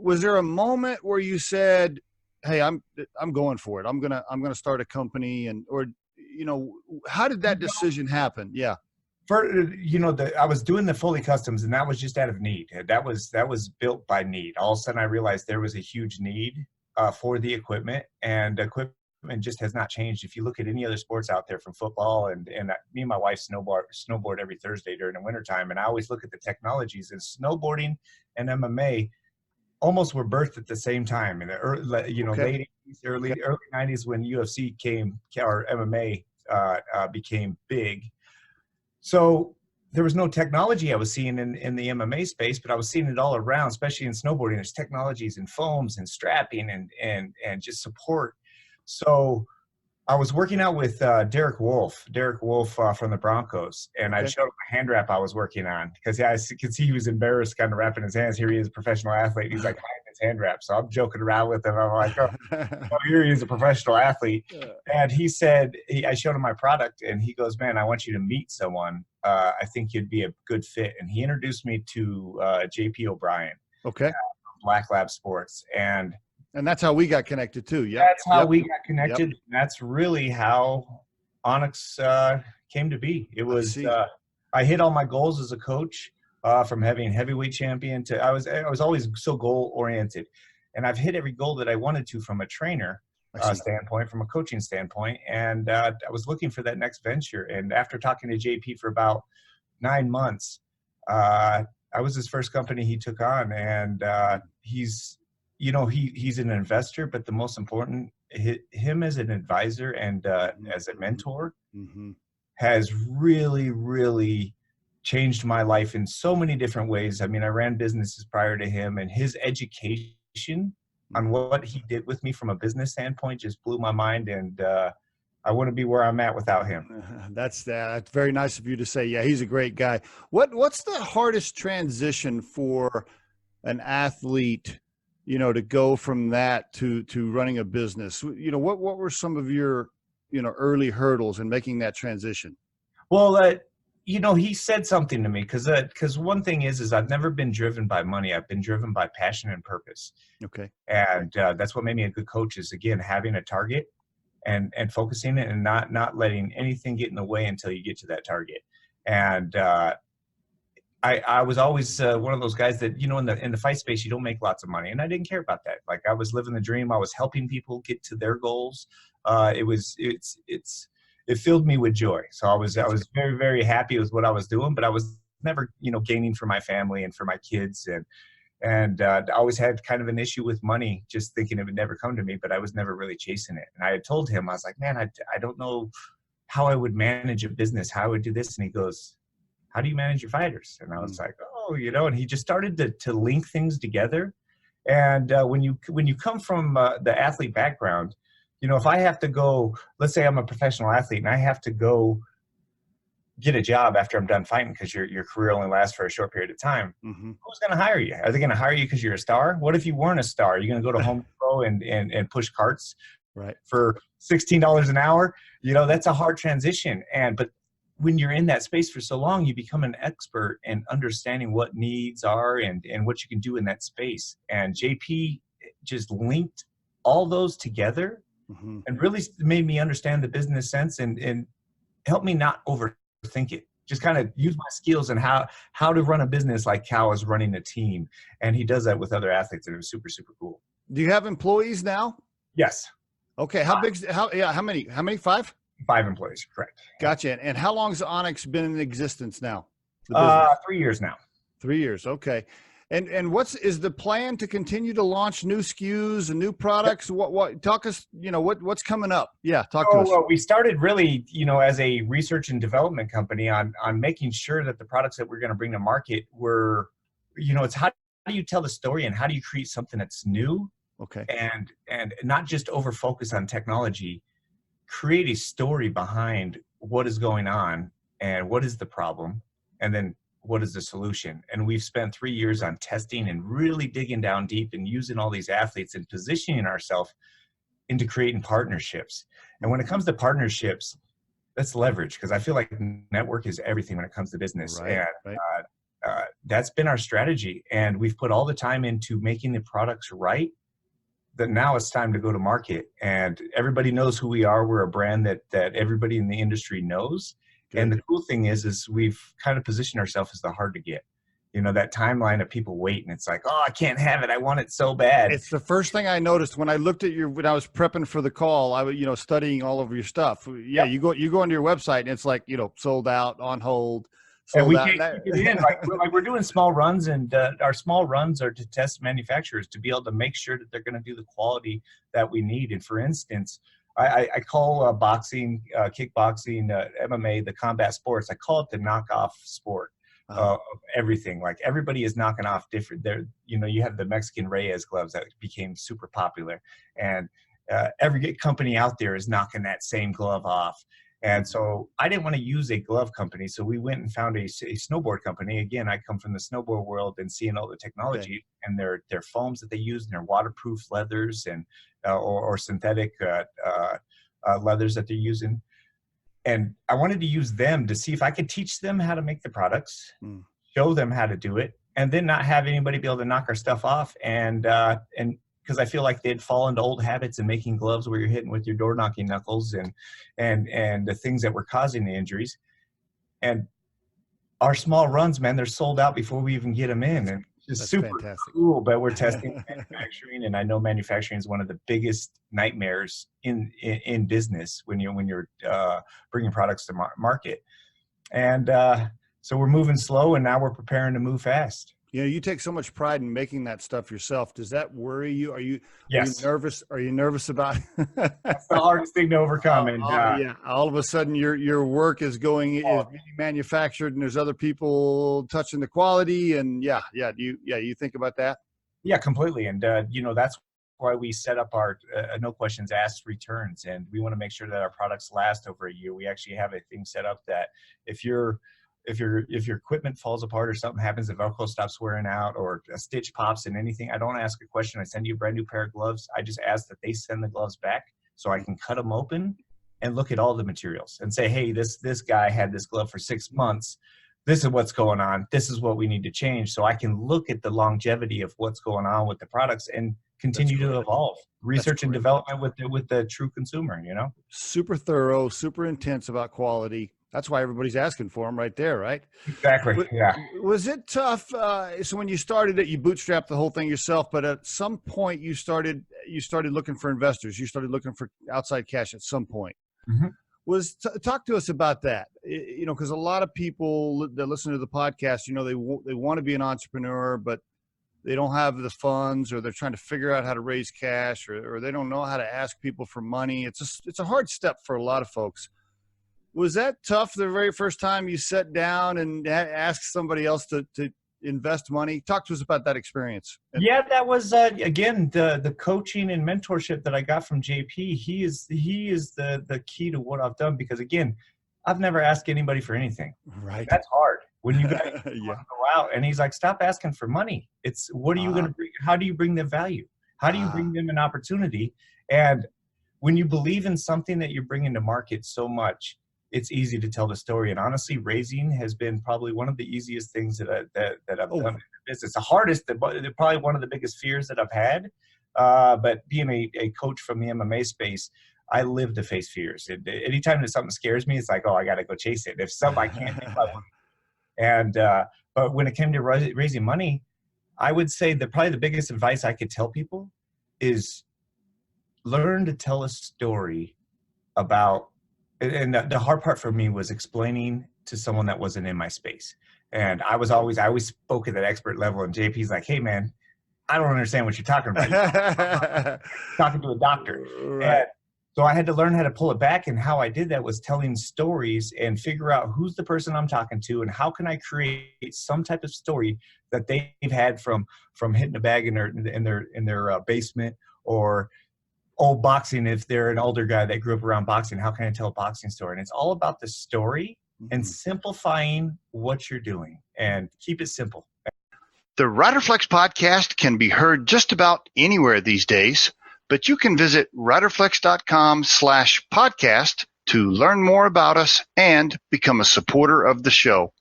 was there a moment where you said, hey, I'm going for it. I'm going to start a company, how did that decision happen? Yeah. I was doing the fully customs, and that was just out of need. That was built by need. All of a sudden I realized there was a huge need for the equipment, and equipment just has not changed. If you look at any other sports out there, from football and me and my wife snowboard every Thursday during the wintertime. And I always look at the technologies, and snowboarding and MMA almost were birthed at the same time in the early, late 80s, early 90s, when UFC came, or MMA became big. So there was no technology I was seeing in the MMA space, but I was seeing it all around, especially in snowboarding. There's technologies in foams and strapping and just support. So I was working out with Derek Wolf from the Broncos, and I showed him a hand wrap I was working on, because I could see he was embarrassed, kind of wrapping his hands. Here he is, a professional athlete. He's like hiding his hand wrap. So I'm joking around with him. I'm like, oh, here he is, a professional athlete. And he said, I showed him my product, and he goes, man, I want you to meet someone. I think you'd be a good fit. And he introduced me to JP O'Brien. Okay. Black Lab Sports. And that's how we got connected too. Yeah. That's how we got connected. Yep. That's really how Onyx came to be. It was I hit all my goals as a coach, from having heavyweight champion to I was always so goal oriented, and I've hit every goal that I wanted to from a trainer standpoint, from a coaching standpoint, and I was looking for that next venture. And after talking to JP for about 9 months, I was his first company he took on, and he's an investor, but the most important, him as an advisor and as a mentor has really, really changed my life in so many different ways. I mean, I ran businesses prior to him, and his education on what he did with me from a business standpoint just blew my mind. And I wouldn't be where I'm at without him. That's very nice of you to say. Yeah, he's a great guy. What's the hardest transition for an athlete, to go from that to running a business? What were some of your, early hurdles in making that transition? Well, he said something to me, because one thing is I've never been driven by money. I've been driven by passion and purpose. Okay. And that's what made me a good coach, is, again, having a target and focusing it, and not letting anything get in the way until you get to that target. And I was always one of those guys that, in the fight space, you don't make lots of money. And I didn't care about that. Like, I was living the dream. I was helping people get to their goals. It filled me with joy. So I was very, very happy with what I was doing, but I was never, gaining for my family and for my kids. And I always had kind of an issue with money, just thinking it would never come to me, but I was never really chasing it. And I had told him, I was like, man, I don't know how I would manage a business, how I would do this. And he goes, how do you manage your fighters? And I was like, oh, and he just started to link things together. And when you come from the athlete background, if I have to go, let's say I'm a professional athlete and I have to go get a job after I'm done fighting, because your career only lasts for a short period of time, who's going to hire you? Are they going to hire you because you're a star? What if you weren't a star? Are you going to go to Home Depot and push carts for $16 an hour? That's a hard transition. But when you're in that space for so long, you become an expert in understanding what needs are and what you can do in that space. And JP just linked all those together and really made me understand the business sense and helped me not overthink it. Just kind of use my skills and how to run a business like Cal is running a team. And he does that with other athletes, and it was super, super cool. Do you have employees now? Yes. Okay. How many? 5? 5 employees, correct. Gotcha. And how long has Onyx been in existence now? 3 years now. 3 years. Okay. And is the plan to continue to launch new SKUs and new products? What talk us, what's coming up? Yeah. Talk to us. Well, we started really, as a research and development company on making sure that the products that we're going to bring to market were, it's how do you tell the story and how do you create something that's new? Okay. And not just over focus on technology, create a story behind what is going on and what is the problem, and then what is the solution. And we've spent 3 years on testing and really digging down deep and using all these athletes and positioning ourselves into creating partnerships. And when it comes to partnerships, that's leverage, because I feel like network is everything when it comes to business. Right, and that's been our strategy. And we've put all the time into making the products right, that now it's time to go to market. And everybody knows who we are. We're a brand that everybody in the industry knows. Good. And the cool thing is we've kind of positioned ourselves as the hard to get. You know, that timeline of people wait, and it's like, oh, I can't have it. I want it so bad. It's the first thing I noticed when I looked at when I was prepping for the call, I was, studying all of your stuff. Yeah. You go onto your website and it's like, sold out, on hold. And we can't keep it in. We're doing small runs, and our small runs are to test manufacturers to be able to make sure that they're going to do the quality that we need. And for instance, I call boxing, kickboxing, MMA, the combat sports, I call it the knockoff sport. Of everything. Like, everybody is knocking off different. You have the Mexican Reyes gloves that became super popular, and every company out there is knocking that same glove off. And so I didn't want to use a glove company, so we went and found a snowboard company. Again, I come from the snowboard world and seeing all the technology and their foams that they use, and their waterproof leathers and or synthetic leathers that they're using. And I wanted to use them to see if I could teach them how to make the products, show them how to do it, and then not have anybody be able to knock our stuff off. And because I feel like they'd fall into old habits and making gloves where you're hitting with your door knocking knuckles and the things that were causing the injuries. And our small runs, man, they're sold out before we even get them in. And it's just super fantastic. Cool, but we're testing manufacturing, and I know manufacturing is one of the biggest nightmares in business when you're bringing products to market. And so we're moving slow, and now we're preparing to move fast. You take so much pride in making that stuff yourself. Does that worry you? Are you nervous? Are you nervous about That's the hardest thing to overcome. And all of a sudden your work is being manufactured, and there's other people touching the quality, and you think about that? Yeah, completely. And that's why we set up our no questions asked returns, and we want to make sure that our products last over a year. We actually have a thing set up that if your equipment falls apart or something happens, if Velcro stops wearing out or a stitch pops in anything, I don't ask a question. I send you a brand new pair of gloves. I just ask that they send the gloves back so I can cut them open and look at all the materials and say, hey, this guy had this glove for 6 months. This is what's going on. This is what we need to change. So I can look at the longevity of what's going on with the products and continue to evolve, research and development with the true consumer, Super thorough, super intense about quality. That's why everybody's asking for them right there, right? Exactly. Yeah. Was it tough? So when you started it, you bootstrapped the whole thing yourself, but at some point you started looking for investors. You started looking for outside cash at some point. Mm-hmm. Talk to us about that. Because a lot of people that listen to the podcast, they want to be an entrepreneur, but they don't have the funds, or they're trying to figure out how to raise cash, or they don't know how to ask people for money. It's a hard step for a lot of folks. Was that tough the very first time you sat down and asked somebody else to invest money? Talk to us about that experience. Yeah, that was, again, the coaching and mentorship that I got from JP. He is the key to what I've done, because, again, I've never asked anybody for anything. Right. That's hard when you guys go out. And he's like, stop asking for money. It's what are you going to bring? How do you bring them value? How do you bring them an opportunity? And when you believe in something that you're bringing to market so much, it's easy to tell the story. And honestly, raising has been probably one of the easiest things that I've done in the business. The hardest, probably one of the biggest fears that I've had. But being a coach from the MMA space, I live to face fears. Anytime that something scares me, it's like, oh, I got to go chase it. If something I can't do, I won't. And but when it came to raising money, I would say that probably the biggest advice I could tell people is learn to tell a story about. And the hard part for me was explaining to someone that wasn't in my space. And I always spoke at that expert level, and JP's like, hey man, I don't understand what you're talking about. Talking to a doctor. Right. And so I had to learn how to pull it back. And how I did that was telling stories and figure out who's the person I'm talking to, and how can I create some type of story that they've had from hitting a bag in their basement, or old boxing. If they're an older guy that grew up around boxing, how can I tell a boxing story? And it's all about the story and simplifying what you're doing, and keep it simple. The Riderflex podcast can be heard just about anywhere these days, but you can visit riderflex.com/podcast to learn more about us and become a supporter of the show.